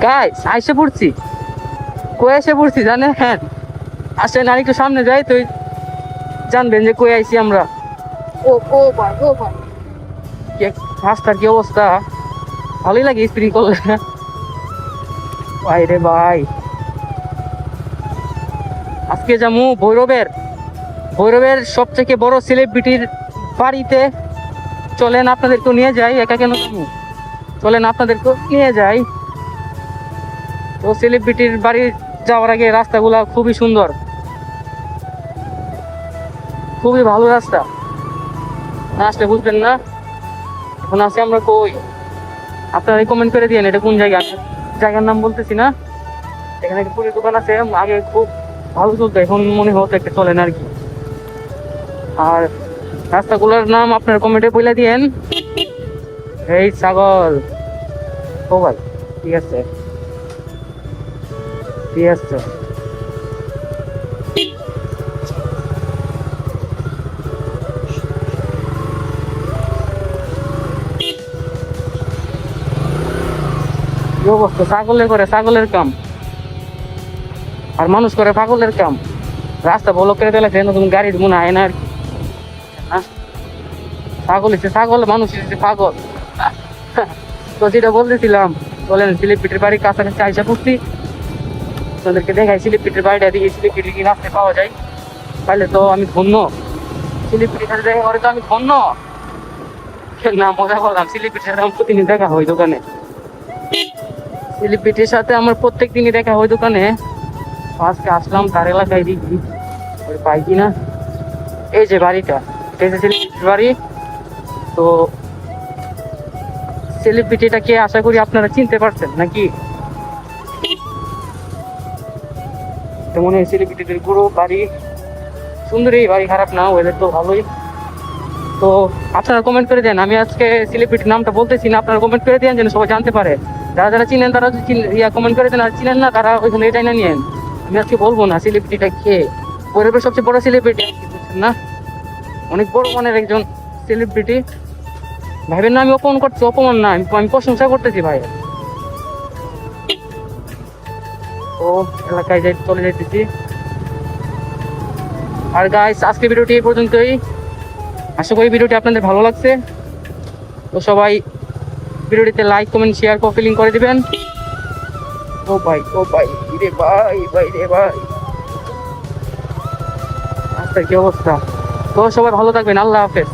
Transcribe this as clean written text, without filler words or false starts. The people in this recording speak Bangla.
গাইস আইসে পড়ছি, কই এসে পড়ছি জানে? হ্যাঁ আসেন আর একটু সামনে যাই তো জানবেন যে কই আইছি আমরা। ও ও ভাই ও ভাই, রাস্তার কি অবস্থা! ভালোই লাগে স্প্রিং করলে ভাই রে ভাই। আজকে যাবো ভৈরবের সব থেকে বড় সেলিব্রিটির বাড়িতে। চলেন আপনাদেরকেও নিয়ে যাই, একা কেন যাবো, চলেন আপনাদেরকেও নিয়ে যাই। তো সেলিব্রিটির বাড়ি যাওয়ার আগে রাস্তাগুলা খুবই সুন্দর, খুবই ভালো রাস্তা, না আসলে বুঝবেন না। এখন আছি আমরা কই, আপনারা কমেন্ট করে দিয়েন এটা কোন জায়গা। জায়গার নাম বলতেছি না। এখানে একটা পুরীর দোকান আছে, আগে খুব ভালো চলতো, এখন মনে হতো একটা চলে না আর কি। আর রাস্তাগুলোর নাম আপনার কমেন্টে বলে দিয়েন। এই ছাগল, ও ভাই ঠিক আছে ঠিক আছে। কি অবস্থা, ছাগলের করে ছাগলের কাম আর মানুষ করে পাগলের কাম। রাস্তা বলো করে দিলে নতুন গাড়ির মনে হয় না আর কি। ছাগল হচ্ছে ছাগল, মানুষ হচ্ছে পাগল। তো যেটা বলতেছিলাম, বলেন সিলিপিটির বাড়ি কাছাকাছি আইসা পড়ছি। তোদেরকে দেখাই সিলিপিটির বাড়িটা, দিকে সিলিপিটি কি রাস্তায় পাওয়া যায়, পাইলে তো আমি ধন্য। সিলিপিটির সাথে দেখা করে তো আমি ধন্য না। মজা করলাম, সিলিপিটির সাথে আমার প্রতিদিন দেখা হয় দোকানে। সিলিপিটির সাথে আমার প্রত্যেক দিনই দেখা হয় দোকানে। আজকে আসলাম তার এলাকায়, দেখি ওই পাই কিনা। এই যে বাড়িটা, এটা হচ্ছে সেলিব্রিটির বাড়ি। তো সেলিব্রিটিটাকে আশা করি আপনারা চিনতে পারছেন নাকি। তেমন সেলিব্রিটিদের পুরো বাড়ি সুন্দরী, বাড়ি খারাপ না, ওদের তো ভালোই। তো আপনারা কমেন্ট করে দেন, আমি আজকে সেলিব্রিটির নামটা বলতেছি না, আপনারা কমেন্ট করে দেন যেন সবাই জানতে পারে। যারা যারা চিনেন তারা কমেন্ট করে দেন, আর চিনেন না তারা ওইখানে এটাই না নিয়েন। আমি আজকে বলবো না সেলিব্রিটিটা কে, পরিবারের সবচেয়ে বড় সেলিব্রিটি বুঝছেন না, অনেক বড় মানের একজন সেলিব্রিটি। ভাইবেন না আমি অপমান করছি, অপমান না, আমি প্রশংসা করতেছি ভাই। ও এলাকায় যাই চলে যাইতেছি। আর গাইস আজকে ভিডিওটি এই পর্যন্তই, আশা করি ভিডিওটি আপনাদের ভালো লাগছে। তো সবাই ভিডিওটিতে like comment share copy link করে দিবেন। ও ভাই রে ভাই রে ভাই, আজকের কি অবস্থা। তো সবাই ভালো থাকবেন, আল্লাহ হাফেজ।